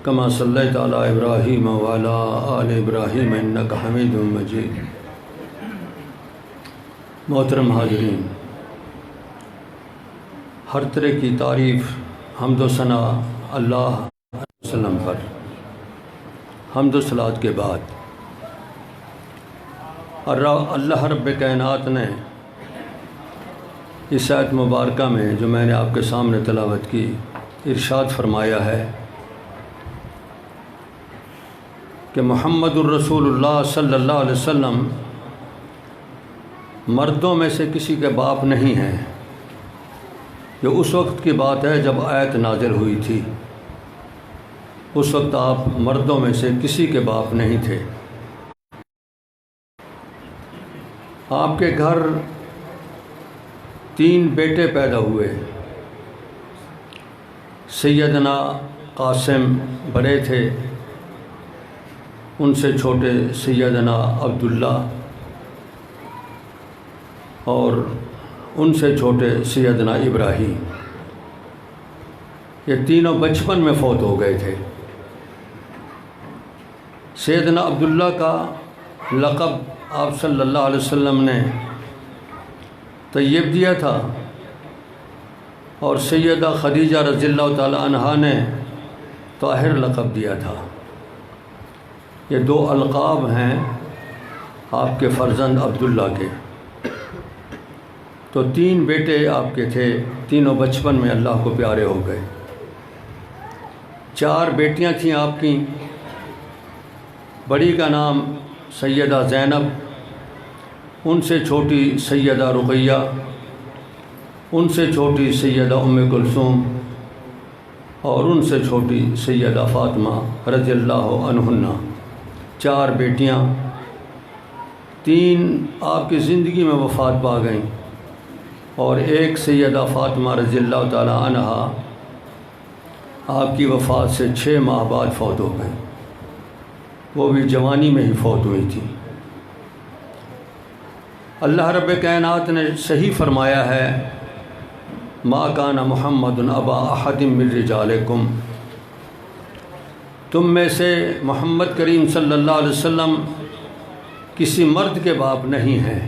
کما صلیت علی ابراہیم وعلی آل ابراہیم انک حمید مجید۔ محترم حاضرین، ہر طرح کی تعریف حمد و ثنا اللہ وسلم پر، حمد و صلوات کے بعد اللہ رب کائنات نے اس آیت مبارکہ میں جو میں نے آپ کے سامنے تلاوت کی ارشاد فرمایا ہے کہ محمد الرسول اللہ صلی اللہ علیہ وسلم مردوں میں سے کسی کے باپ نہیں ہیں۔ یہ اس وقت کی بات ہے جب آیت نازل ہوئی تھی، اس وقت آپ مردوں میں سے کسی کے باپ نہیں تھے۔ آپ کے گھر 3 بیٹے پیدا ہوئے۔ سیدنا قاسم بڑے تھے، ان سے چھوٹے سیدنا عبداللہ، اور ان سے چھوٹے سیدنا ابراہیم۔ یہ تینوں بچپن میں فوت ہو گئے تھے۔ سیدنا عبداللہ کا لقب آپ صلی اللہ علیہ وسلم نے طیب دیا تھا، اور سیدہ خدیجہ رضی اللہ تعالی عنہا نے طاہر لقب دیا تھا۔ یہ 2 القاب ہیں آپ کے فرزند عبداللہ کے۔ تو 3 بیٹے آپ کے تھے، تینوں بچپن میں اللہ کو پیارے ہو گئے۔ 4 بیٹیاں تھیں آپ کی۔ بڑی کا نام سیدہ زینب، ان سے چھوٹی سیدہ رقیہ، ان سے چھوٹی سیدہ ام کلثوم، اور ان سے چھوٹی سیدہ فاطمہ رضی اللہ عنہن۔ 4 بیٹیاں، 3 آپ کی زندگی میں وفات پا گئیں، اور ایک سیدہ فاطمہ رضی اللہ تعالی عنہا آپ کی وفات سے 6 ماہ بعد فوت ہو گئیں۔ وہ بھی جوانی میں ہی فوت ہوئی تھی۔ اللہ رب کائنات نے صحیح فرمایا ہے، ما کان محمد ابا احد من رجالکم، تم میں سے محمد کریم صلی اللہ علیہ وسلم کسی مرد کے باپ نہیں ہیں۔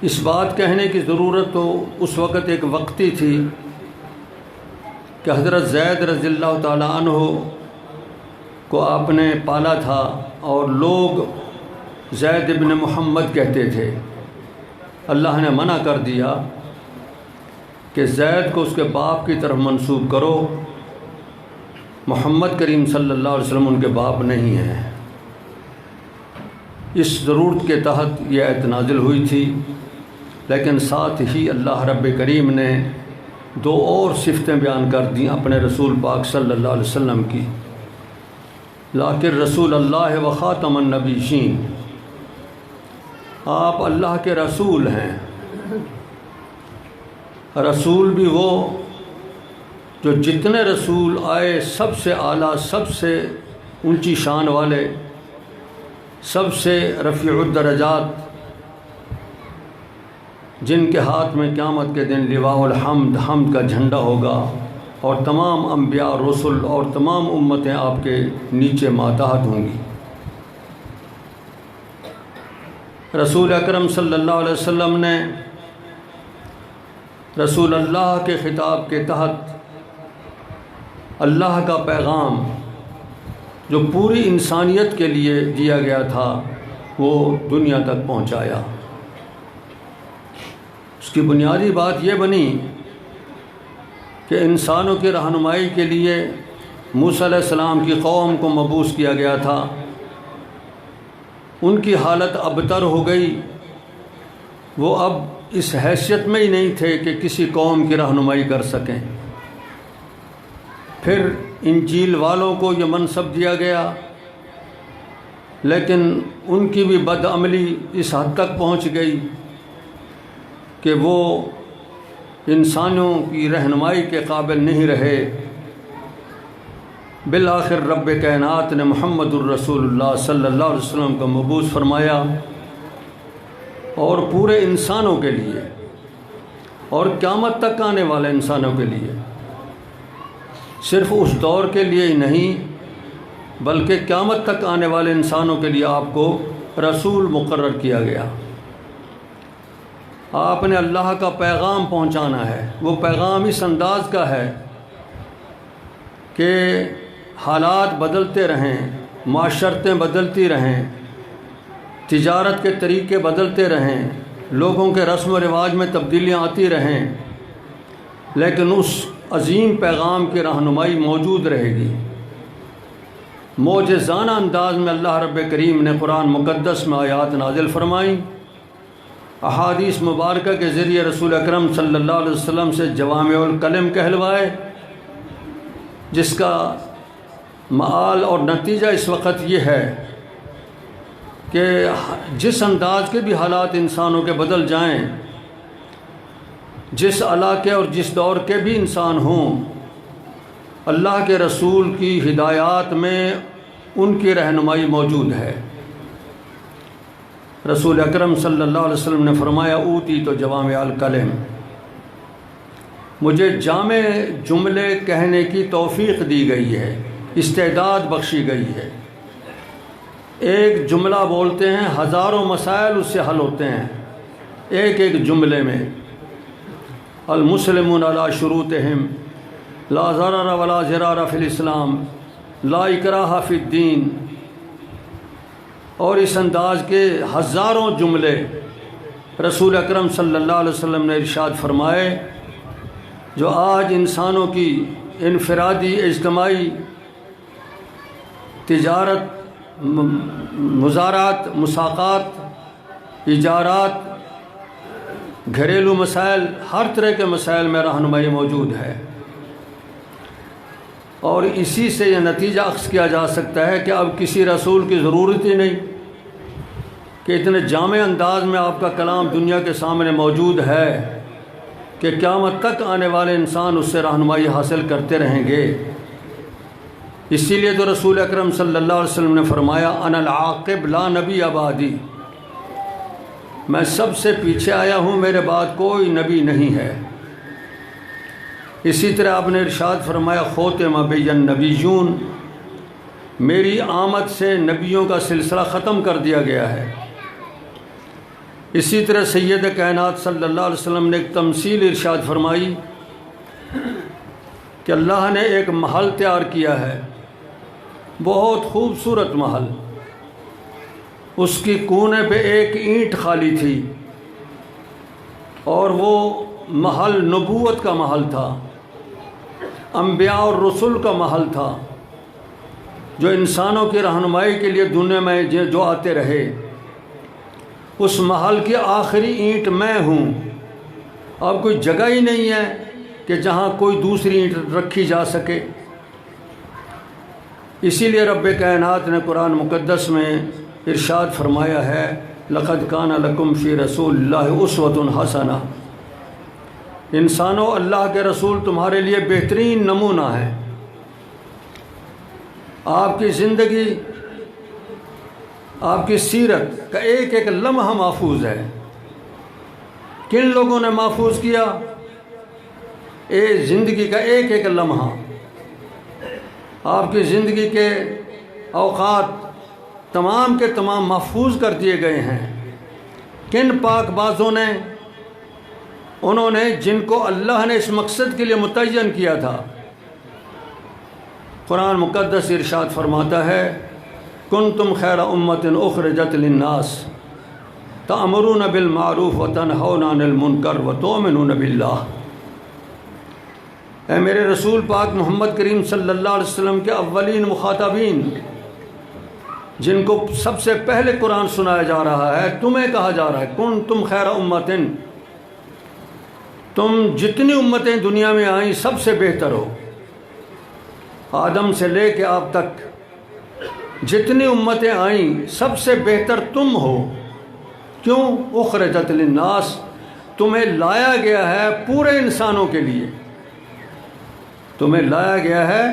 اس بات کہنے کی ضرورت تو اس وقت ایک وقتی تھی کہ حضرت زید رضی اللہ تعالی عنہ کو آپ نے پالا تھا، اور لوگ زید ابن محمد کہتے تھے۔ اللہ نے منع کر دیا کہ زید کو اس کے باپ کی طرف منسوب کرو، محمد کریم صلی اللہ علیہ وسلم ان کے باپ نہیں ہیں۔ اس ضرورت کے تحت یہ آیت نازل ہوئی تھی، لیکن ساتھ ہی اللہ رب کریم نے 2 اور صفتیں بیان کر دیں اپنے رسول پاک صلی اللہ علیہ وسلم کی۔ لیکن رسول اللہ و خاتم النبیین، آپ اللہ کے رسول ہیں۔ رسول بھی وہ جو جتنے رسول آئے سب سے اعلیٰ، سب سے اونچی شان والے، سب سے رفیع الدرجات، جن کے ہاتھ میں قیامت کے دن لواء الحمد، حمد کا جھنڈا ہوگا، اور تمام انبیاء، رسل اور تمام امتیں آپ کے نیچے ماتحت ہوں گی۔ رسول اکرم صلی اللہ علیہ وسلم نے رسول اللہ کے خطاب کے تحت اللہ کا پیغام جو پوری انسانیت کے لیے دیا گیا تھا وہ دنیا تک پہنچایا۔ اس کی بنیادی بات یہ بنی کہ انسانوں کی رہنمائی کے لیے موسیٰ علیہ السلام کی قوم کو مبعوث کیا گیا تھا۔ ان کی حالت ابتر ہو گئی، وہ اب اس حیثیت میں ہی نہیں تھے کہ کسی قوم کی رہنمائی کر سکیں۔ پھر انجیل والوں کو یہ منصب دیا گیا، لیکن ان کی بھی بدعملی اس حد تک پہنچ گئی کہ وہ انسانوں کی رہنمائی کے قابل نہیں رہے۔ بالآخر رب کائنات نے محمد الرسول اللہ صلی اللہ علیہ وسلم کو مبعوث فرمایا، اور پورے انسانوں کے لیے اور قیامت تک آنے والے انسانوں کے لیے صرف اس دور کے لیے ہی نہیں بلکہ قیامت تک آنے والے انسانوں کے لیے آپ کو رسول مقرر کیا گیا۔ آپ نے اللہ کا پیغام پہنچانا ہے۔ وہ پیغام اس انداز کا ہے کہ حالات بدلتے رہیں، معاشرتیں بدلتی رہیں، تجارت کے طریقے بدلتے رہیں، لوگوں کے رسم و رواج میں تبدیلیاں آتی رہیں، لیکن اس عظیم پیغام کی رہنمائی موجود رہے گی۔ معجزانہ انداز میں اللہ رب کریم نے قرآن مقدس میں آیات نازل فرمائیں، احادیث مبارکہ کے ذریعے رسول اکرم صلی اللہ علیہ وسلم سے جوامع الکلم کہلوائے، جس کا مآل اور نتیجہ اس وقت یہ ہے کہ جس انداز کے بھی حالات انسانوں کے بدل جائیں، جس علاقے اور جس دور کے بھی انسان ہوں، اللہ کے رسول کی ہدایات میں ان کی رہنمائی موجود ہے۔ رسول اکرم صلی اللہ علیہ وسلم نے فرمایا اوتی تو جوامع الکلم، مجھے جامع جملے کہنے کی توفیق دی گئی ہے، استعداد بخشی گئی ہے۔ ایک جملہ بولتے ہیں، ہزاروں مسائل اس سے حل ہوتے ہیں ایک ایک جملے میں۔ المسلمون علی شروطہم لا ضرر ولا ضرار فی الاسلام لا اکراہ فی الدین، اور اس انداز کے ہزاروں جملے رسول اکرم صلی اللہ علیہ وسلم نے ارشاد فرمائے، جو آج انسانوں کی انفرادی، اجتماعی، تجارت، مزارات، مساقات، ایجارات، گھریلو مسائل، ہر طرح کے مسائل میں رہنمائی موجود ہے۔ اور اسی سے یہ نتیجہ اخذ کیا جا سکتا ہے کہ اب کسی رسول کی ضرورت ہی نہیں کہ اتنے جامع انداز میں آپ کا کلام دنیا کے سامنے موجود ہے کہ قیامت تک آنے والے انسان اس سے رہنمائی حاصل کرتے رہیں گے۔ اسی لیے تو رسول اکرم صلی اللہ علیہ وسلم نے فرمایا انا العاقب لا نبی بعدی، میں سب سے پیچھے آیا ہوں، میرے بعد کوئی نبی نہیں ہے۔ اسی طرح آپ نے ارشاد فرمایا خوتم بی النبیون، میری آمد سے نبیوں کا سلسلہ ختم کر دیا گیا ہے۔ اسی طرح سید کائنات صلی اللہ علیہ وسلم نے ایک تمثیل ارشاد فرمائی کہ اللہ نے ایک محل تیار کیا ہے، بہت خوبصورت محل، اس کی کونے پہ ایک اینٹ خالی تھی، اور وہ محل نبوت کا محل تھا، انبیاء اور رسول کا محل تھا، جو انسانوں کی رہنمائی کے لیے دنیا میں جو آتے رہے۔ اس محل کی آخری اینٹ میں ہوں، اب کوئی جگہ ہی نہیں ہے کہ جہاں کوئی دوسری اینٹ رکھی جا سکے۔ اسی لیے رب کائنات نے قرآن مقدس میں ارشاد فرمایا ہے لقد کان لکم فی رسول اللہ اسوۃ حسنہ، انسانوں اللہ کے رسول تمہارے لیے بہترین نمونہ ہے۔ آپ کی زندگی، آپ کی سیرت کا ایک ایک لمحہ محفوظ ہے۔ کن لوگوں نے محفوظ کیا؟ زندگی کا ایک ایک لمحہ، آپ کی زندگی کے اوقات تمام کے تمام محفوظ کر دیے گئے ہیں۔ کن پاک بازوں نے؟ انہوں نے جن کو اللہ نے اس مقصد کے لیے متعین کیا تھا۔ قرآن مقدس ارشاد فرماتا ہے کنتم خیر امۃ اخرجت للناس تأمرون بالمعروف وتنہون عن المنکر وتؤمنون باللہ۔ اے میرے رسول پاک محمد کریم صلی اللہ علیہ وسلم کے اولین مخاطبین، جن کو سب سے پہلے قرآن سنایا جا رہا ہے، تمہیں کہا جا رہا ہے کنتم خیر امۃ، تم جتنی امتیں دنیا میں آئیں سب سے بہتر ہو۔ آدم سے لے کے آپ تک جتنی امتیں آئیں سب سے بہتر تم ہو۔ کیوں؟ اخرجت للناس، تمہیں لایا گیا ہے پورے انسانوں کے لیے، تمہیں لایا گیا ہے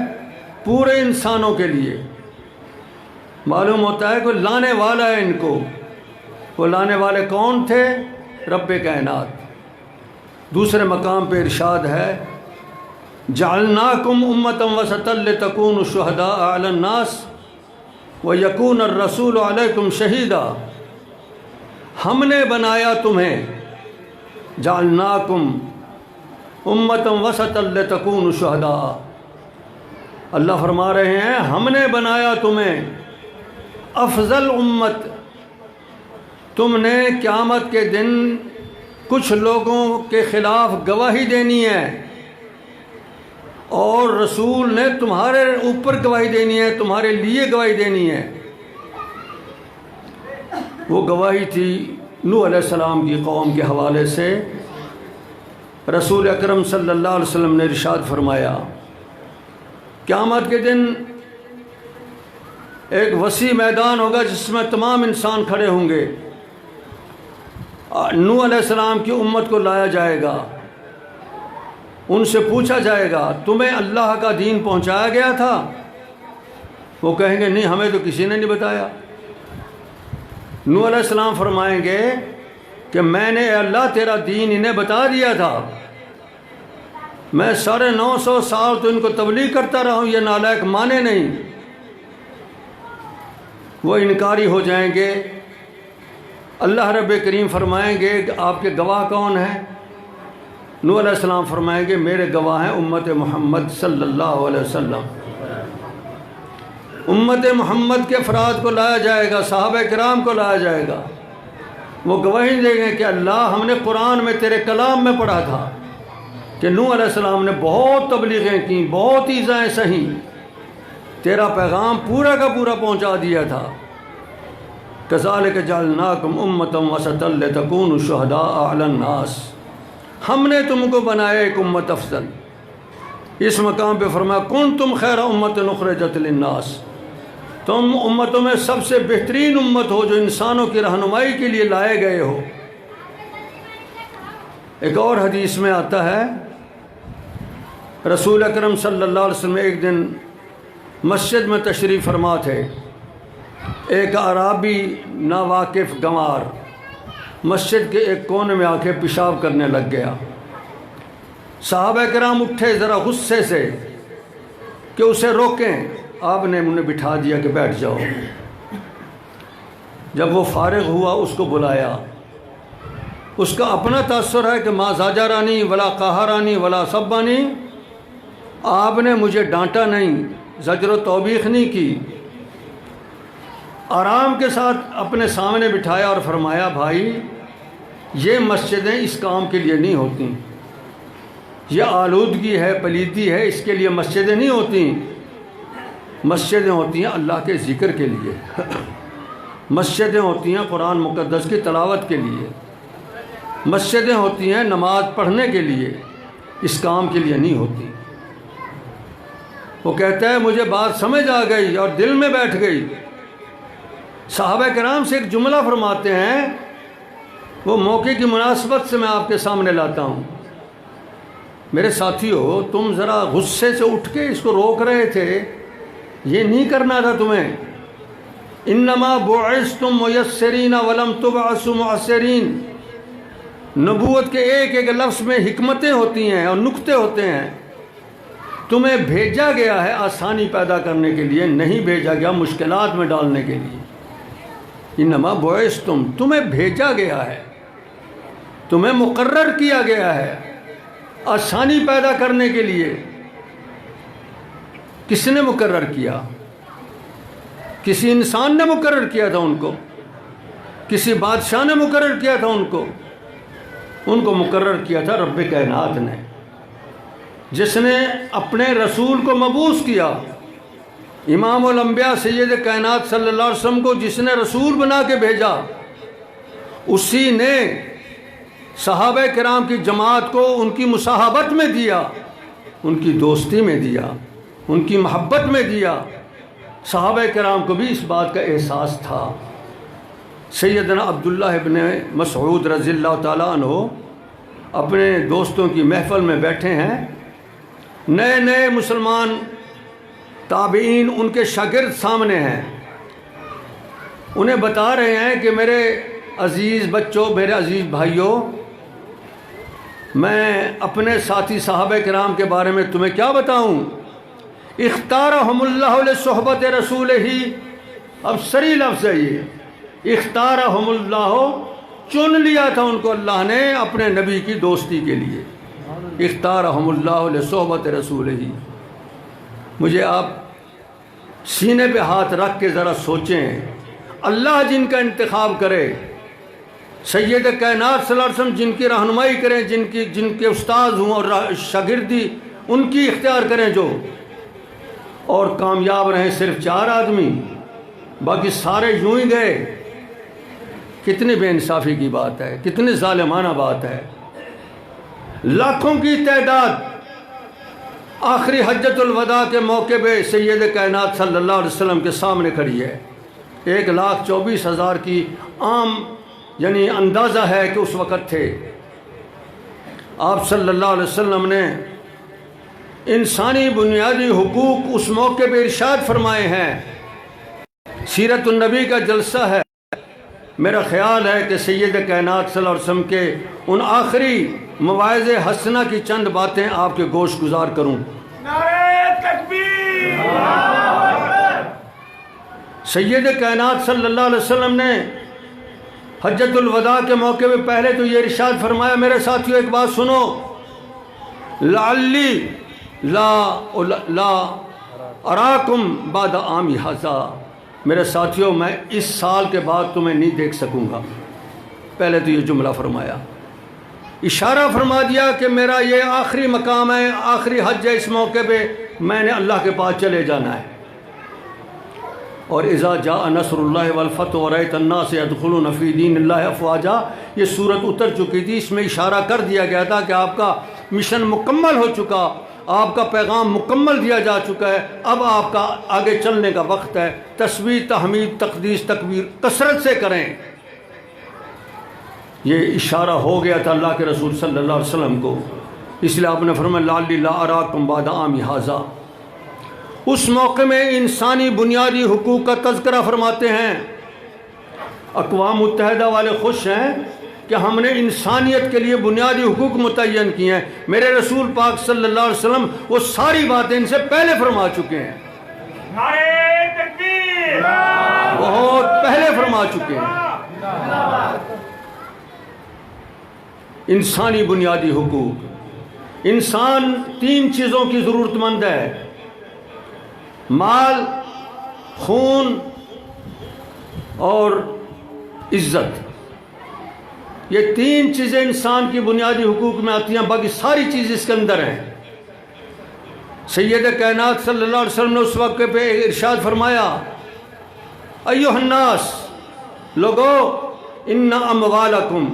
پورے انسانوں کے لیے۔ معلوم ہوتا ہے کوئی لانے والا ہے ان کو۔ وہ لانے والے کون تھے؟ رب کائنات۔ دوسرے مقام پہ ارشاد ہے جعلناکم امۃ وسطا لتکونوا شہداء علی الناس ویکون الرسول علیکم شہیدا، ہم نے بنایا تمہیں، جعلناکم امۃ وسطا لتکونوا شہداء، اللہ فرما رہے ہیں ہم نے بنایا تمہیں افضل امت، تم نے قیامت کے دن کچھ لوگوں کے خلاف گواہی دینی ہے اور رسول نے تمہارے اوپر گواہی دینی ہے، تمہارے لیے گواہی دینی ہے۔ وہ گواہی تھی نوح علیہ السلام کی قوم کے حوالے سے۔ رسول اکرم صلی اللہ علیہ وسلم نے ارشاد فرمایا قیامت کے دن ایک وسیع میدان ہوگا جس میں تمام انسان کھڑے ہوں گے، نوح علیہ السلام کی امت کو لایا جائے گا، ان سے پوچھا جائے گا تمہیں اللہ کا دین پہنچایا گیا تھا؟ وہ کہیں گے نہیں، ہمیں تو کسی نے نہیں بتایا۔ نوح علیہ السلام فرمائیں گے کہ میں نے اے اللہ تیرا دین انہیں بتا دیا تھا، میں 950 سال تو ان کو تبلیغ کرتا رہا ہوں، یہ نالائق مانے نہیں۔ وہ انکاری ہو جائیں گے۔ اللہ رب کریم فرمائیں گے کہ آپ کے گواہ کون ہیں؟ نوح علیہ السلام فرمائیں گے میرے گواہ ہیں امت محمد صلی اللہ علیہ وسلم۔ امت محمد کے افراد کو لایا جائے گا، صحابہ کرام کو لایا جائے گا، وہ گواہی دیں گے کہ اللہ ہم نے قرآن میں تیرے کلام میں پڑھا تھا کہ نوح علیہ السلام نے بہت تبلیغیں کی، بہت ایذائیں سہیں، تیرا پیغام پورا کا پورا پہنچا دیا تھا۔ کذالک جعلناکم امۃ وسطا لتکونوا شہداء علی الناس، ہم نے تم کو بنایا ایک امت افضل۔ اس مقام پہ فرمایا کنتم خیر امۃ اخرجت للناس، تم امتوں میں سب سے بہترین امت ہو جو انسانوں کی رہنمائی کے لیے لائے گئے ہو۔ ایک اور حدیث میں آتا ہے رسول اکرم صلی اللہ علیہ وسلم ایک دن مسجد میں تشریف فرما تھے، ایک اعرابی ناواقف گنوار مسجد کے ایک کونے میں آ کے پیشاب کرنے لگ گیا۔ صحابہ کرام اٹھے ذرا غصے سے کہ اسے روکیں، آپ نے انہیں بٹھا دیا کہ بیٹھ جاؤ۔ جب وہ فارغ ہوا اس کو بلایا، اس کا اپنا تاثر ہے کہ ما زاجرانی ولا قہرانی ولا سبانی، آپ نے مجھے ڈانٹا نہیں، زجر و توبیخ نہیں کی، آرام کے ساتھ اپنے سامنے بٹھایا اور فرمایا بھائی یہ مسجدیں اس کام کے لیے نہیں ہوتی، یہ آلودگی ہے، پلیدی ہے، اس کے لیے مسجدیں نہیں ہوتی، مسجدیں ہوتی ہیں اللہ کے ذکر کے لیے، مسجدیں ہوتی ہیں قرآن مقدس کی تلاوت کے لیے، مسجدیں ہوتی ہیں نماز پڑھنے کے لیے، اس کام کے لیے نہیں ہوتی۔ وہ کہتا ہے مجھے بات سمجھ آ گئی اور دل میں بیٹھ گئی۔ صحابہ کرام سے ایک جملہ فرماتے ہیں، وہ موقع کی مناسبت سے میں آپ کے سامنے لاتا ہوں۔ میرے ساتھیو، تم ذرا غصے سے اٹھ کے اس کو روک رہے تھے، یہ نہیں کرنا تھا تمہیں۔ انما بعثتم میسرین ولم تبعثوا معسرین، نبوت کے ایک ایک لفظ میں حکمتیں ہوتی ہیں اور نکتے ہوتے ہیں۔ تمہیں بھیجا گیا ہے آسانی پیدا کرنے کے لیے، نہیں بھیجا گیا مشکلات میں ڈالنے کے لیے۔ انما بعثتم، تمہیں بھیجا گیا ہے، تمہیں مقرر کیا گیا ہے آسانی پیدا کرنے کے لیے۔ کس نے مقرر کیا؟ کسی انسان نے مقرر کیا تھا ان کو، کسی بادشاہ نے مقرر کیا تھا ان کو مقرر کیا تھا رب کائنات نے، جس نے اپنے رسول کو مبعوث کیا، امام الانبیاء سید کائنات صلی اللہ علیہ وسلم کو جس نے رسول بنا کے بھیجا، اسی نے صحابہ کرام کی جماعت کو ان کی مصاحبت میں دیا، ان کی دوستی میں دیا، ان کی محبت میں دیا۔ صحابہ کرام کو بھی اس بات کا احساس تھا۔ سیدنا عبداللہ ابن مسعود رضی اللہ تعالیٰ عنہ اپنے دوستوں کی محفل میں بیٹھے ہیں، نئے نئے مسلمان تابعین ان کے شاگرد سامنے ہیں، انہیں بتا رہے ہیں کہ میرے عزیز بچوں، میرے عزیز بھائیوں، میں اپنے ساتھی صحابہ کرام کے بارے میں تمہیں کیا بتاؤں؟ اختارہم اللہ لصحبت رسول ہی، اب سری لفظ ہے یہ، اختارہم اللہ، چن لیا تھا ان کو اللہ نے اپنے نبی کی دوستی کے لیے، اختارہم اللہ لصحبت رسول ہی۔ مجھے آپ سینے پہ ہاتھ رکھ کے ذرا سوچیں، اللہ جن کا انتخاب کرے، سید کائنات صلی اللہ علیہ وسلم جن کی رہنمائی کریں، جن کے استاد ہوں اور شاگردی ان کی اختیار کریں جو، اور کامیاب رہیں صرف 4 آدمی، باقی سارے یوں ہی گئے۔ کتنی بے انصافی کی بات ہے، کتنی ظالمانہ بات ہے۔ لاکھوں کی تعداد آخری حجۃ الوداع کے موقع پہ سید کائنات صلی اللہ علیہ وسلم کے سامنے کھڑی ہے۔ 1,24,000 کی عام یعنی اندازہ ہے کہ اس وقت تھے۔ آپ صلی اللہ علیہ وسلم نے انسانی بنیادی حقوق اس موقع پہ ارشاد فرمائے ہیں۔ سیرت النبی کا جلسہ ہے، میرا خیال ہے کہ سید کائنات صلی اللہ علیہ وسلم کے ان آخری مواعظ حسنہ کی چند باتیں آپ کے گوش گزار کروں۔ نعرہ تکبیر! سید کائنات صلی اللہ علیہ وسلم نے حجۃ الوداع کے موقع پہ پہلے تو یہ ارشاد فرمایا، میرے ساتھیوں ایک بات سنو، لعلی لا اراکم بعد عامی ھذا، میرے ساتھیوں میں اس سال کے بعد تمہیں نہیں دیکھ سکوں گا۔ پہلے تو یہ جملہ فرمایا، اشارہ فرما دیا کہ میرا یہ آخری مقام ہے، آخری حج ہے، اس موقع پہ میں نے اللہ کے پاس چلے جانا ہے۔ اور اذا جاء نصر اللہ والفتح ورأیت الناس يدخلون فی دین اللہ افواجا، یہ صورت اتر چکی تھی، اس میں اشارہ کر دیا گیا تھا کہ آپ کا مشن مکمل ہو چکا، آپ کا پیغام مکمل دیا جا چکا ہے، اب آپ کا آگے چلنے کا وقت ہے۔ تسبیح، تحمید، تقدیس، تکبیر کثرت سے کریں۔ یہ اشارہ ہو گیا تھا اللہ کے رسول صلی اللہ علیہ وسلم کو، اس لیے آپ نے فرمایا لعلی لا اراکم بعد عامی ھذا۔ اس موقع میں انسانی بنیادی حقوق کا تذکرہ فرماتے ہیں۔ اقوام متحدہ والے خوش ہیں کہ ہم نے انسانیت کے لیے بنیادی حقوق متعین کیے ہیں۔ میرے رسول پاک صلی اللہ علیہ وسلم وہ ساری باتیں ان سے پہلے فرما چکے ہیں، نعرہ تکبیر! بہت پہلے فرما چکے ہیں۔ انسانی بنیادی حقوق، انسان 3 چیزوں کی ضرورت مند ہے، مال، خون اور عزت۔ یہ 3 چیزیں انسان کی بنیادی حقوق میں آتی ہیں، باقی ساری چیز اس کے اندر ہیں۔ سید کائنات صلی اللہ علیہ وسلم نے اس وقت پہ ارشاد فرمایا، ایھا الناس، لوگو، ان اموالکم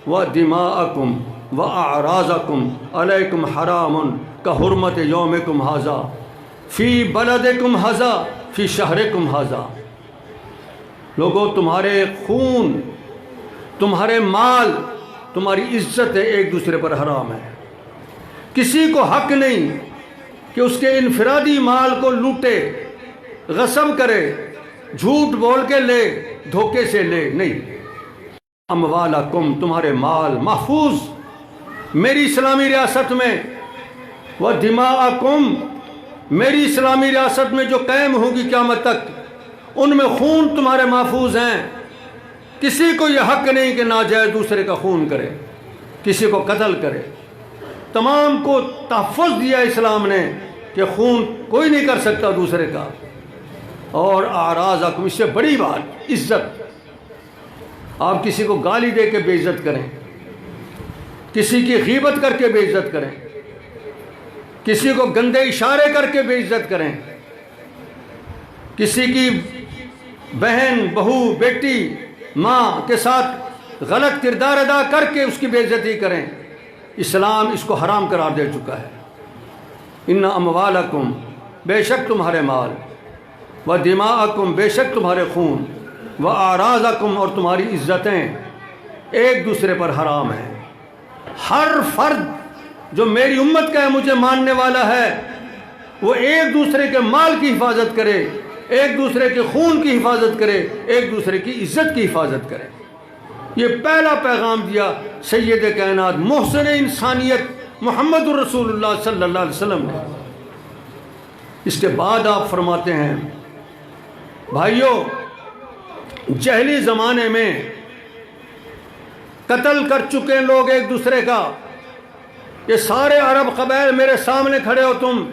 و دماءکم و اعراضکم علیکم حرام کحرمت یومکم ھذا فی بلدکم ھذا فی شہرکم ھذا۔ لوگو، تمہارے خون، تمہارے مال، تمہاری عزت ایک دوسرے پر حرام ہے۔ کسی کو حق نہیں کہ اس کے انفرادی مال کو لوٹے، غصب کرے، جھوٹ بول کے لے، دھوکے سے لے، نہیں۔ اموالکم، تمہارے مال محفوظ میری اسلامی ریاست میں، و دماءکم، میری اسلامی ریاست میں جو قائم ہوگی قیامت تک، ان میں خون تمہارے محفوظ ہیں۔ کسی کو یہ حق نہیں کہ ناجائز دوسرے کا خون کرے، کسی کو قتل کرے۔ تمام کو تحفظ دیا اسلام نے کہ خون کوئی نہیں کر سکتا دوسرے کا۔ اور اعراضکم، اس سے بڑی بات عزت۔ آپ کسی کو گالی دے کے بے عزت کریں، کسی کی غیبت کر کے بے عزت کریں، کسی کو گندے اشارے کر کے بے عزت کریں، کسی کی بہن، بہو، بیٹی، ماں کے ساتھ غلط کردار ادا کر کے اس کی بے عزتی کریں، اسلام اس کو حرام قرار دے چکا ہے۔ ان اموالکم، بے شک تمہارے مال، و دماءکم، بے شک تمہارے خون، و اعراضکم، اور تمہاری عزتیں ایک دوسرے پر حرام ہیں۔ ہر فرد جو میری امت کا ہے، مجھے ماننے والا ہے، وہ ایک دوسرے کے مال کی حفاظت کرے، ایک دوسرے کے خون کی حفاظت کرے، ایک دوسرے کی عزت کی حفاظت کرے۔ یہ پہلا پیغام دیا سید کائنات محسن انسانیت محمد الرسول اللہ صلی اللہ علیہ وسلم نے۔ اس کے بعد آپ فرماتے ہیں بھائیو، جاہلی زمانے میں قتل کر چکے لوگ ایک دوسرے کا، یہ سارے عرب قبائل میرے سامنے کھڑے ہو تم،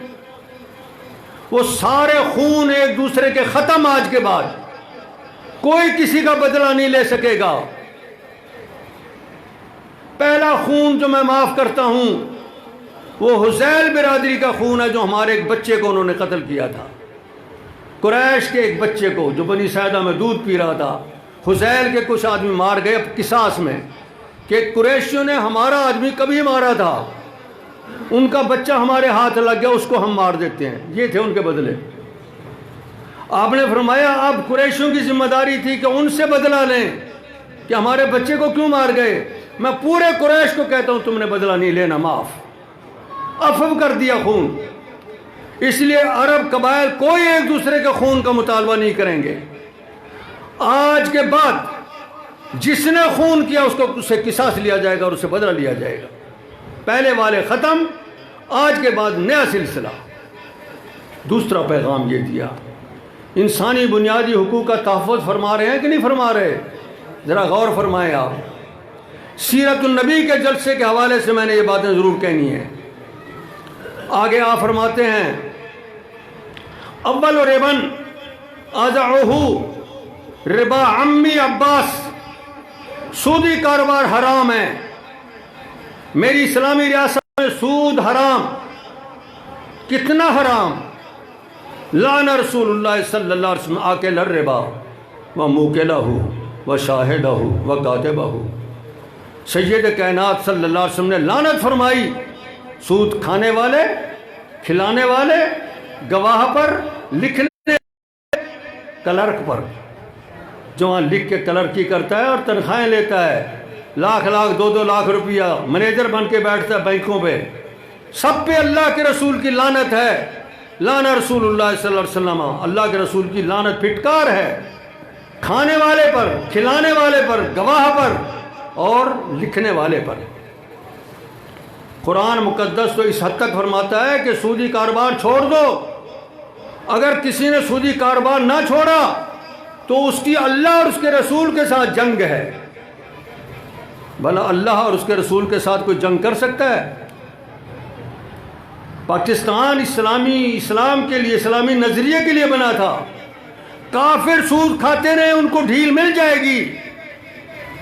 وہ سارے خون ایک دوسرے کے ختم، آج کے بعد کوئی کسی کا بدلہ نہیں لے سکے گا۔ پہلا خون جو میں معاف کرتا ہوں وہ حذیل برادری کا خون ہے، جو ہمارے ایک بچے کو انہوں نے قتل کیا تھا، قریش کے ایک بچے کو جو بنی ساعدہ میں دودھ پی رہا تھا۔ حذیل کے کچھ آدمی مار گئے قصاص میں کہ قریشیوں نے ہمارا آدمی کبھی مارا تھا، ان کا بچہ ہمارے ہاتھ لگ گیا، اس کو ہم مار دیتے ہیں، یہ تھے ان کے بدلے۔ آپ نے فرمایا اب قریشیوں کی ذمہ داری تھی کہ ان سے بدلہ لیں کہ ہمارے بچے کو کیوں مار گئے۔ میں پورے قریش کو کہتا ہوں تم نے بدلہ نہیں لینا، معاف، عفو کر دیا خون۔ اس لیے عرب قبائل کوئی ایک دوسرے کے خون کا مطالبہ نہیں کریں گے۔ آج کے بعد جس نے خون کیا اس کو اس سے قصاص لیا جائے گا اور اس سے بدلہ لیا جائے گا۔ پہلے والے ختم، آج کے بعد نیا سلسلہ۔ دوسرا پیغام یہ دیا، انسانی بنیادی حقوق کا تحفظ فرما رہے ہیں کہ نہیں فرما رہے؟ ذرا غور فرمائیں آپ۔ سیرت النبی کے جلسے کے حوالے سے میں نے یہ باتیں ضرور کہنی ہیں۔ آگے آپ فرماتے ہیں اول ربن اضعہ ربا عمی عباس، سودی کاروبار حرام ہے، میری اسلامی ریاست میں سود حرام۔ کتنا حرام؟ لعن رسول اللہ صلی اللہ علیہ وسلم آکل الربا وموکلہ وشاہدہ وکاتبہ۔ سید کائنات صلی اللہ علیہ وسلم نے لعنت فرمائی سود کھانے والے، کھلانے والے، گواہ پر، لکھنے، کلرک پر، جو وہاں لکھ کے کلرکی کرتا ہے اور تنخواہیں لیتا ہے، لاکھ لاکھ 2-2 لاکھ روپیہ مینیجر بن کے بیٹھتا ہے بینکوں پہ، سب پہ اللہ کے رسول کی لعنت ہے۔ لعن رسول اللہ صلی اللہ علیہ وسلم، اللہ کے رسول کی لعنت پھٹکار ہے، کھانے والے پر، کھلانے والے پر، گواہ پر اور لکھنے والے پر۔ قرآن مقدس تو اس حد تک فرماتا ہے کہ سودی کاروبار چھوڑ دو۔ اگر کسی نے سودی کاروبار نہ چھوڑا تو اس کی اللہ اور اس کے رسول کے ساتھ جنگ ہے۔ بھلا اللہ اور اس کے رسول کے ساتھ کوئی جنگ کر سکتا ہے؟ پاکستان اسلام کے لیے، اسلامی نظریے کے لیے بنا تھا۔ کافر سود کھاتے رہے، ان کو ڈھیل مل جائے گی،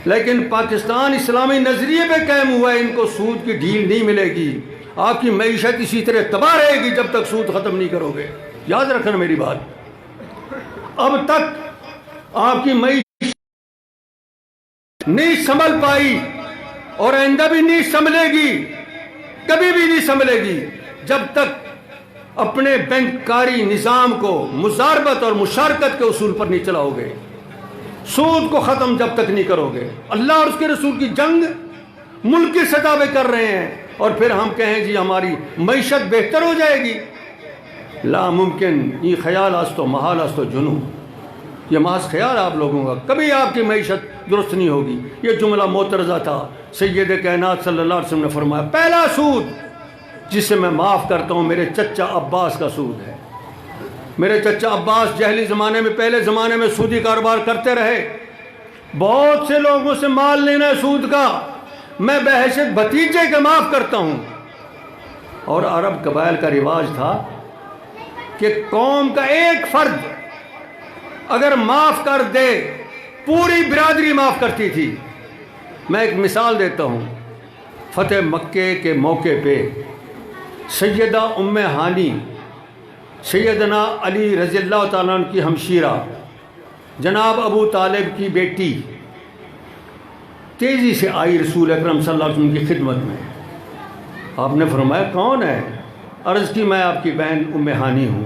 لیکن پاکستان اسلامی نظریے پہ قائم ہوا ہے، ان کو سود کی ڈھیل نہیں ملے گی۔ آپ کی معیشت اسی طرح تباہ رہے گی جب تک سود ختم نہیں کرو گے۔ یاد رکھنا میری بات، اب تک آپ کی معیشت نہیں سنبھل پائی اور آئندہ بھی نہیں سنبھلے گی، کبھی بھی نہیں سنبھلے گی جب تک اپنے بینکاری نظام کو مزاربت اور مشارکت کے اصول پر نہیں چلاؤ گے، سود کو ختم جب تک نہیں کرو گے۔ اللہ اور اس کے رسول کی جنگ ملک کی سطح پہ کر رہے ہیں اور پھر ہم کہیں جی ہماری معیشت بہتر ہو جائے گی۔ لا ممکن، یہ خیال استو محال استو جنون، یہ محض خیال آپ لوگوں کا، کبھی آپ کی معیشت درست نہیں ہوگی۔ یہ جملہ معترضہ تھا، سید کائنات صلی اللہ علیہ وسلم نے فرمایا پہلا سود جسے میں معاف کرتا ہوں میرے چچا عباس کا سود ہے۔ میرے چچا عباس جاہلی زمانے میں، پہلے زمانے میں سودی کاروبار کرتے رہے، بہت سے لوگوں سے مال لینا ہے سود کا، میں بحیثیت بھتیجے کے معاف کرتا ہوں۔ اور عرب قبائل کا رواج تھا کہ قوم کا ایک فرد اگر معاف کر دے پوری برادری معاف کرتی تھی۔ میں ایک مثال دیتا ہوں، فتح مکے کے موقع پہ سیدہ ام ہانی، سیدنا علی رضی اللہ تعالیٰ عنہ کی ہمشیرہ، جناب ابو طالب کی بیٹی، تیزی سے آئی رسول اکرم صلی اللہ علیہ وسلم کی خدمت میں۔ آپ نے فرمایا کون ہے؟ عرض کی میں آپ کی بہن ام ہانی ہوں۔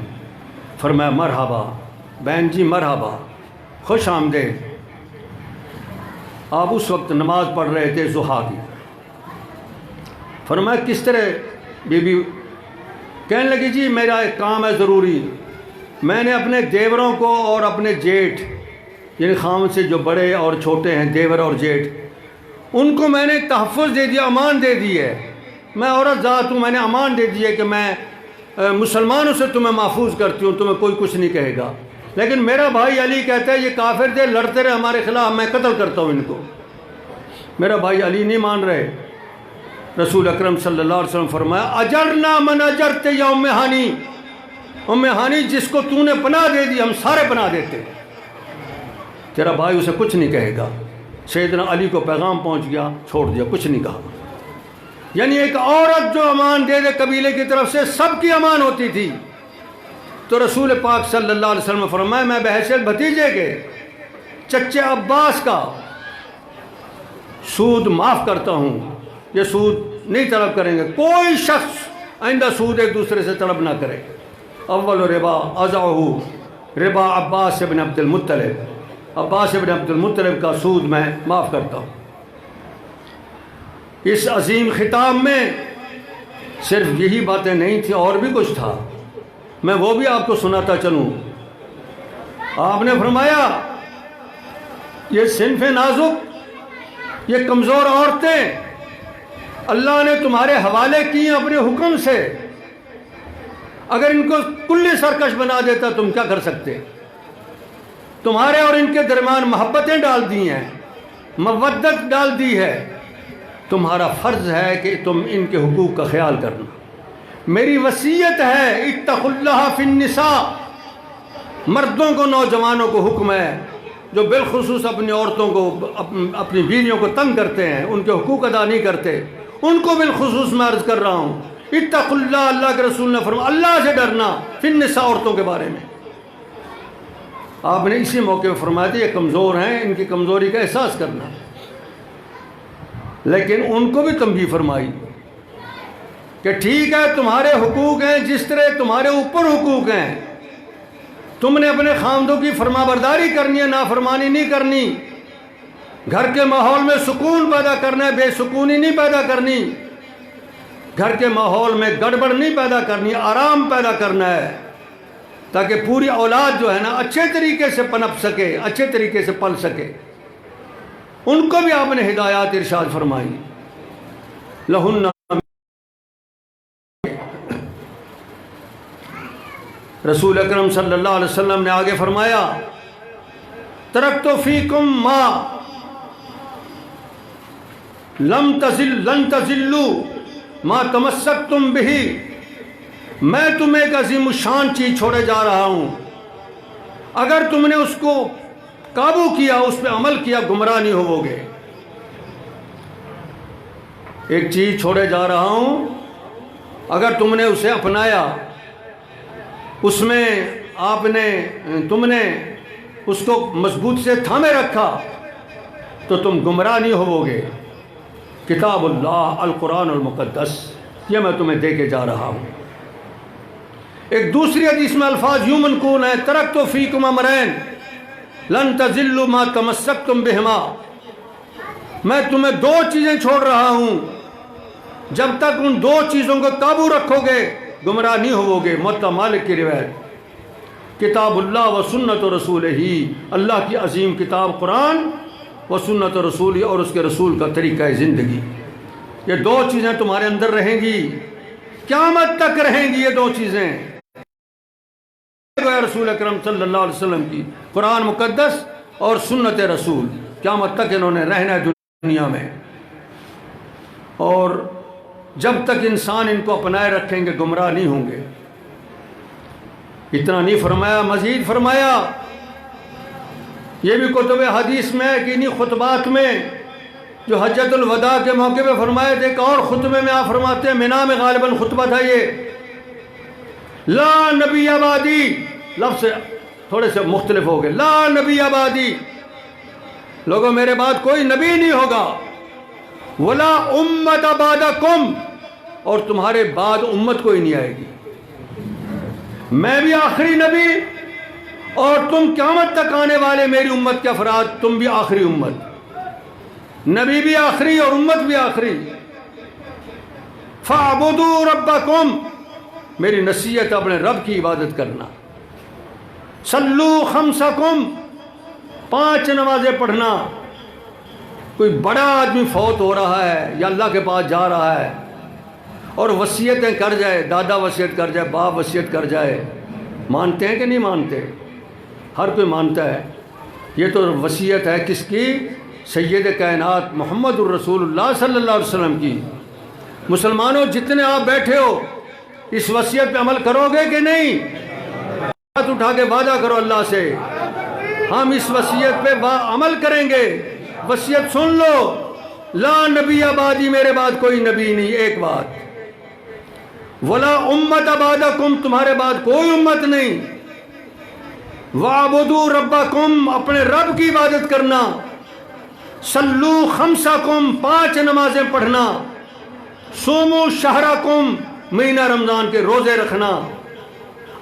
فرمایا مرحبا بہن جی، مرحبا، خوش آمدید۔ آپ اس وقت نماز پڑھ رہے تھے ضحیٰ کی۔ فرمایا کس طرح بی بی؟ کہنے لگی جی میرا ایک کام ہے ضروری، میں نے اپنے دیوروں کو اور اپنے جیٹھ، یعنی خاوند سے جو بڑے اور چھوٹے ہیں، دیور اور جیٹھ، ان کو میں نے تحفظ دے دیا، امان دے دی ہے. میں عورت ذات ہوں، میں نے امان دے دی ہے کہ میں مسلمانوں سے تمہیں محفوظ کرتی ہوں، تمہیں کوئی کچھ نہیں کہے گا. لیکن میرا بھائی علی کہتا ہے یہ کافر تھے، لڑتے رہے ہمارے خلاف، میں قتل کرتا ہوں ان کو. میرا بھائی علی نہیں مان رہے. رسول اکرم صلی اللہ علیہ وسلم فرمایا اجرنا من اجرت یا ام ہانی، ام ہانی جس کو تو نے پناہ دے دی ہم سارے پناہ دیتے، تیرا بھائی اسے کچھ نہیں کہے گا. سیدنا علی کو پیغام پہنچ گیا، چھوڑ دیا، کچھ نہیں کہا. یعنی ایک عورت جو امان دے دے قبیلے کی طرف سے سب کی امان ہوتی تھی. تو رسول پاک صلی اللہ علیہ وسلم نے فرمایا میں بحیثیت بھتیجے کے چچے عباس کا سود معاف کرتا ہوں، یہ سود نہیں طلب کریں گے. کوئی شخص آئندہ سود ایک دوسرے سے طلب نہ کرے. اول ربا ازعہ ربا عباس ابن عبد المطلب، عباس ابن عبد المطلب کا سود میں معاف کرتا ہوں. اس عظیم خطاب میں صرف یہی باتیں نہیں تھیں، اور بھی کچھ تھا، میں وہ بھی آپ کو سناتا چلوں. آپ نے فرمایا یہ صنف نازک، یہ کمزور عورتیں اللہ نے تمہارے حوالے کی ہیں اپنے حکم سے. اگر ان کو کلی سرکش بنا دیتا تم کیا کر سکتے؟ تمہارے اور ان کے درمیان محبتیں ڈال دی ہیں، مودت ڈال دی ہے. تمہارا فرض ہے کہ تم ان کے حقوق کا خیال کرنا. میری وصیت ہے اتقوا اللہ فی النساء. مردوں کو، نوجوانوں کو حکم ہے جو بالخصوص اپنی عورتوں کو، اپنی بیویوں کو تنگ کرتے ہیں، ان کے حقوق ادا نہیں کرتے، ان کو بالخصوص میں عرض کر رہا ہوں اتقوا اللہ. اللہ کے رسول نے فرمایا اللہ سے ڈرنا فی النساء، عورتوں کے بارے میں. آپ نے اسی موقع میں فرمایا تھا یہ کمزور ہیں، ان کی کمزوری کا احساس کرنا. لیکن ان کو بھی تنبیہ فرمائی کہ ٹھیک ہے تمہارے حقوق ہیں جس طرح تمہارے اوپر حقوق ہیں، تم نے اپنے خاندوں کی فرما برداری کرنی ہے، نافرمانی نہیں کرنی. گھر کے ماحول میں سکون پیدا کرنا ہے، بے سکونی نہیں پیدا کرنی. گھر کے ماحول میں گڑبڑ نہیں پیدا کرنی، آرام پیدا کرنا ہے تاکہ پوری اولاد جو ہے نا اچھے طریقے سے پنپ سکے، اچھے طریقے سے پل سکے. ان کو بھی آپ نے ہدایات ارشاد فرمائی. لہن رسول اکرم صلی اللہ علیہ وسلم نے آگے فرمایا ترکت فیکم ما لن تزلوا ما تمسکتم بہ. میں تمہیں ایک عظیم الشان چیز چھوڑے جا رہا ہوں، اگر تم نے اس کو قابو کیا، اس پہ عمل کیا، گمراہ نہیں ہوو گے. ایک چیز چھوڑے جا رہا ہوں، اگر تم نے اسے اپنایا، اس میں تم نے اس کو مضبوط سے تھامے رکھا تو تم گمراہ نہیں ہوو گے. کتاب اللہ القرآن المقدس، یہ میں تمہیں دے کے جا رہا ہوں. ایک دوسری حدیث میں الفاظ یوں منقول ہیں ترکت فیکم امرین لن تزلوا ما تمسکتم بہما. میں تمہیں دو چیزیں چھوڑ رہا ہوں، جب تک ان دو چیزوں کو قابو رکھو گے گمراہ نہیں ہوو گے. موطا مالک کی روایت. کتاب اللہ و سنت رسول ہی، اللہ کی عظیم کتاب قرآن و سنت رسول اور اس کے رسول کا طریقہ زندگی. یہ دو چیزیں تمہارے اندر رہیں گی، قیامت تک رہیں گی. یہ دو چیزیں رسول اکرم صلی اللہ علیہ وسلم کی قرآن مقدس اور سنت رسول، قیامت تک انہوں نے رہنا ہے دنیا میں. اور جب تک انسان ان کو اپنائے رکھیں گے گمراہ نہیں ہوں گے. اتنا نہیں فرمایا، مزید فرمایا. یہ بھی کتب حدیث میں کہ انہی خطبات میں جو حجۃ الوداع کے موقع پہ فرمائے تھے، ایک اور خطبے میں آپ فرماتے ہیں، مینا میں غالباً خطبہ تھا یہ، لا نبی آبادی، لفظ تھوڑے سے مختلف ہو گئے، لا نبی آبادی، لوگوں میرے بعد کوئی نبی نہیں ہوگا، ولا امت بعدکم، اور تمہارے بعد امت کوئی نہیں آئے گی. میں بھی آخری نبی اور تم قیامت تک آنے والے میری امت کے افراد، تم بھی آخری امت. نبی بھی آخری اور امت بھی آخری. فَاعْبُدُوا رَبَّكُمْ، میری نصیحت اپنے رب کی عبادت کرنا. صلوا خمسکم، 5 نمازیں پڑھنا. کوئی بڑا آدمی فوت ہو رہا ہے یا اللہ کے پاس جا رہا ہے اور وصیتیں کر جائے، دادا وصیت کر جائے، باپ وصیت کر جائے، مانتے ہیں کہ نہیں مانتے؟ ہر کوئی مانتا ہے۔ یہ تو وصیت ہے کس کی؟ سید کائنات محمد الرسول اللہ صلی اللہ علیہ وسلم کی۔ مسلمانوں جتنے آپ بیٹھے ہو اس وصیت پہ عمل کرو گے کہ نہیں؟ ہاتھ اٹھا کے وعدہ کرو اللہ سے، ہم اس وصیت پہ عمل کریں گے۔ وصیت سن لو، لا نبی بعدی، میرے بعد کوئی نبی نہیں، ایک بات۔ ولا امت بعدکم، تمہارے بعد کوئی امت نہیں۔ وَاعْبُدُوا رَبَّكُمْ، اپنے رب کی عبادت کرنا۔ صلوا خمسکم، 5 نمازیں پڑھنا۔ صوموا شہرکم، مہینہ رمضان کے روزے رکھنا۔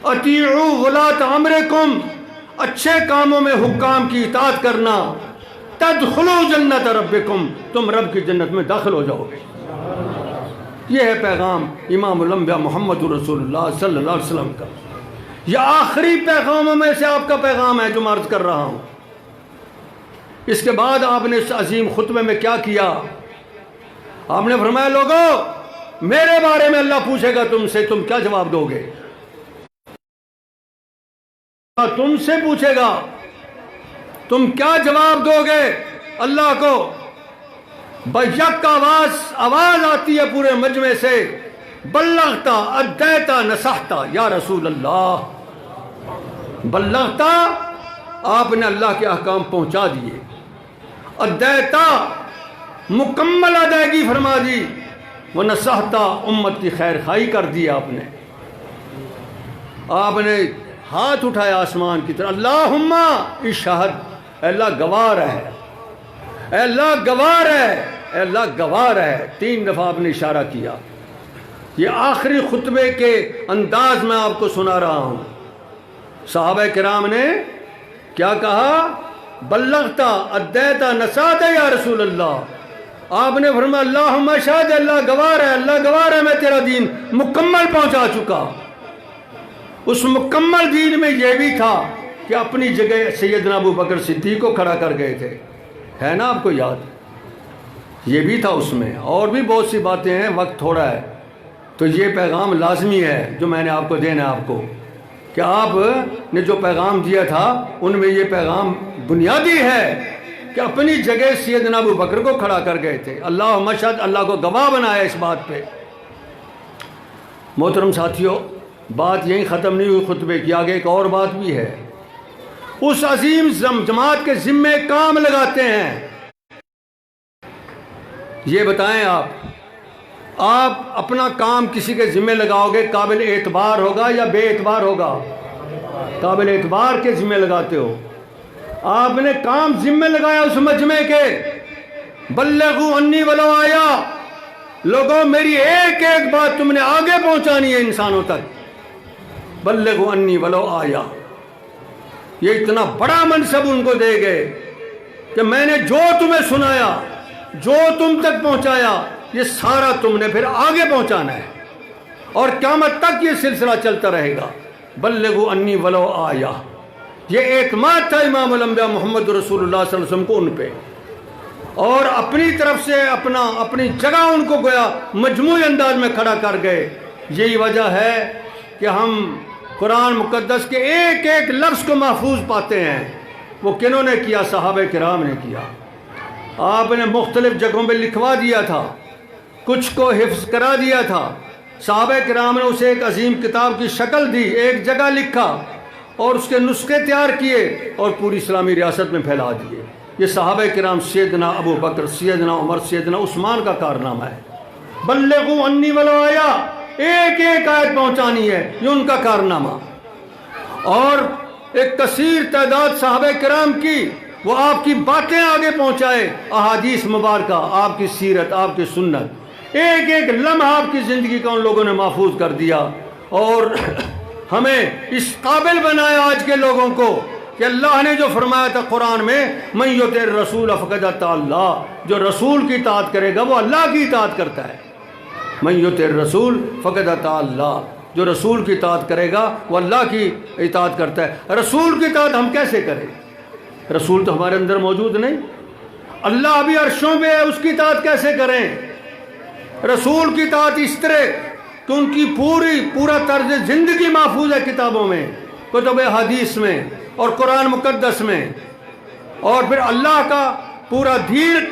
اطیعوا ولاۃ امرکم، اچھے کاموں میں حکام کی اطاعت کرنا۔ تدخلوا جنت ربکم، تم رب کی جنت میں داخل ہو جاؤ گے۔ یہ ہے پیغام امام الانبیاء محمد رسول اللہ صلی اللہ علیہ وسلم کا۔ یہ آخری پیغاموں میں سے آپ کا پیغام ہے جو میں عرض کر رہا ہوں۔ اس کے بعد آپ نے اس عظیم خطبے میں کیا کیا؟ آپ نے فرمایا لوگوں میرے بارے میں اللہ پوچھے گا تم سے، تم کیا جواب دو گے؟ تم سے پوچھے گا تم کیا جواب دو گے اللہ کو؟ بیک آواز آتی ہے پورے مجمع سے، بلغتا ادیتا نصحتا یا رسول اللہ۔ بلغتا، آپ نے اللہ کے احکام پہنچا دیے، ادیتا، مکمل ادائیگی فرما دی، ونصحتا، امت کی خیر خواہی کر دی آپ نے۔ آپ نے ہاتھ اٹھایا آسمان کی طرف، اللہم اشہد، اے اللہ گواہ ہے، اے اللہ گواہ ہے، اے اللہ گواہ ہے۔ 3 دفعہ آپ نے اشارہ کیا۔ یہ آخری خطبے کے انداز میں آپ کو سنا رہا ہوں۔ صحابہ کرام نے کیا کہا؟ بلغتا ادیتا نصحتا یا رسول اللہ۔ آپ نے فرمایا اللہم اشہد، اللہ گواہ ہے، اللہ گواہ ہے، میں تیرا دین مکمل پہنچا چکا۔ اس مکمل دین میں یہ بھی تھا کہ اپنی جگہ سیدنا ابو بکر صدیق کو کھڑا کر گئے تھے، ہے نا آپ کو یاد؟ یہ بھی تھا اس میں، اور بھی بہت سی باتیں ہیں، وقت تھوڑا ہے، تو یہ پیغام لازمی ہے جو میں نے آپ کو دینا ہے آپ کو، کہ آپ نے جو پیغام دیا تھا ان میں یہ پیغام بنیادی ہے کہ اپنی جگہ سیدنا ابو بکر کو کھڑا کر گئے تھے۔ اللہم اشہد، اللہ کو گواہ بنایا اس بات پہ۔ محترم ساتھیوں، بات یہیں ختم نہیں ہوئی خطبے کی، آگے ایک اور بات بھی ہے۔ اس عظیم جماعت کے ذمے کام لگاتے ہیں۔ یہ بتائیں آپ اپنا کام کسی کے ذمے لگاؤ گے، قابل اعتبار ہوگا یا بے اعتبار ہوگا؟ قابل اعتبار کے ذمے لگاتے ہو۔ آپ نے کام ذمے لگایا اس مجمع کے، بلغوا انی ولو آیا، لوگوں میری ایک ایک بات تم نے آگے پہنچانی ہے انسانوں تک۔ بلغوا انی ولو آیا، یہ اتنا بڑا منصب ان کو دے گئے کہ میں نے جو تمہیں سنایا، جو تم تک پہنچایا، یہ سارا تم نے پھر آگے پہنچانا ہے، اور قیامت تک یہ سلسلہ چلتا رہے گا۔ بلغوا انی ولو آیا، یہ اعتماد تھا امام الانبیاء محمد رسول اللہ صلی اللہ علیہ وسلم کو ان پہ، اور اپنی طرف سے اپنی جگہ ان کو گویا مجموعی انداز میں کھڑا کر گئے۔ یہی وجہ ہے کہ ہم قرآن مقدس کے ایک ایک لفظ کو محفوظ پاتے ہیں۔ وہ کنہوں نے کیا؟ صحابہ کرام نے کیا۔ آپ نے مختلف جگہوں پہ لکھوا دیا تھا، کچھ کو حفظ کرا دیا تھا۔ صحابہ کرام نے اسے ایک عظیم کتاب کی شکل دی، ایک جگہ لکھا اور اس کے نسخے تیار کیے اور پوری اسلامی ریاست میں پھیلا دیے۔ یہ صحابہ کرام سیدنا ابو بکر، سیدنا عمر، سیدنا عثمان کا کارنامہ ہے۔ بلغوا انی ولو آیا، ایک ایک آیت پہنچانی ہے، یہ ان کا کارنامہ۔ اور ایک کثیر تعداد صحابہ کرام کی، وہ آپ کی باتیں آگے پہنچائے، احادیث مبارکہ، آپ کی سیرت، آپ کی سنت، ایک ایک لمحہ آپ کی زندگی کا ان لوگوں نے محفوظ کر دیا، اور ہمیں اس قابل بنایا آج کے لوگوں کو کہ اللہ نے جو فرمایا تھا قرآن میں، من یطع الرسول فقد اطاع اللہ، جو رسول کی اطاعت کرے گا وہ اللہ کی اطاعت کرتا ہے۔ من یطع الرسول فقد اطاع اللہ، جو رسول کی اطاعت کرے گا وہ اللہ کی اطاعت کرتا ہے۔ رسول کی اطاعت ہم کیسے کریں؟ رسول تو ہمارے اندر موجود نہیں۔ اللہ بھی عرشوں پہ ہے، اس کی اطاعت کیسے کریں؟ رسول کی اطاعت اس طرح کہ ان کی پورا طرز زندگی محفوظ ہے کتابوں میں، کتب حدیث میں اور قرآن مقدس میں، اور پھر اللہ کا پورا دین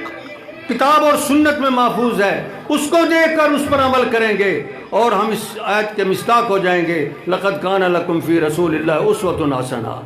کتاب اور سنت میں محفوظ ہے، اس کو دیکھ کر اس پر عمل کریں گے اور ہم اس آیت کے مصداق ہو جائیں گے۔ لقد کان لکم فی رسول اللہ اسوۃ حسنہ۔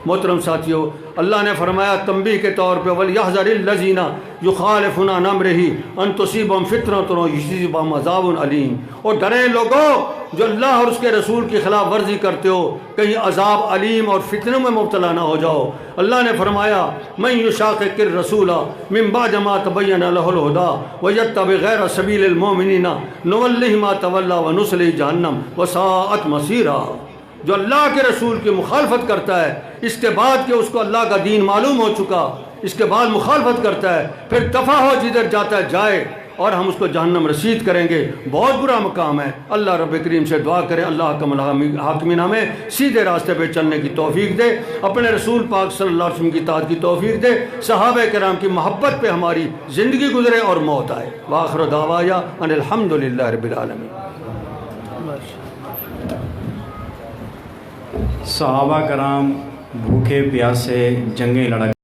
محترم ساتھیو، اللہ نے فرمایا تنبیہ کے طور پہ وَلْيَحْذَرِ الَّذِينَ يُخَالِفُونَ عَنْ أَمْرِهِ أَن تُصِيبَهُمْ فِتْنَةٌ أَوْ يُصِيبَهُمْ عَذَابٌ أَلِيمٌ۔ اور ڈریں لوگوں جو اللہ اور اس کے رسول کی خلاف ورزی کرتے ہو، کہیں عذاب علیم اور فتنوں میں مبتلا نہ ہو جاؤ۔ اللہ نے فرمایا مَن يُشَاقِقِ الرَّسُولَ مِن بَعْدِ مَا تَبَيَّنَ لَهُ الْهُدَىٰ وَيَتَّبِعْ غَيْرَ سَبِيلِ الْمُؤْمِنِينَ نُوَلِّهِ مَا تَوَلَّىٰ وَنُصْلِهِ جَهَنَّمَ وَسَاءَتْ مَصِيرًا۔ جو اللہ کے رسول کی مخالفت کرتا ہے، اس کے بعد کہ اس کو اللہ کا دین معلوم ہو چکا، اس کے بعد مخالفت کرتا ہے، پھر دفع ہو جدھر جاتا ہے جائے، اور ہم اس کو جہنم رسید کریں گے۔ بہت برا مقام ہے۔ اللہ رب کریم سے دعا کریں اللہ حکم الحاکمین ہمیں سیدھے راستے پہ چلنے کی توفیق دے، اپنے رسول پاک صلی اللہ علیہ وسلم کی اطاعت کی توفیق دے، صحابہ کرام کی محبت پہ ہماری زندگی گزرے اور موت آئے۔ وآخر دعوایا ان الحمد للہ رب العالمین۔ صحابہ کرام بھوکے پیاسے جنگیں لڑ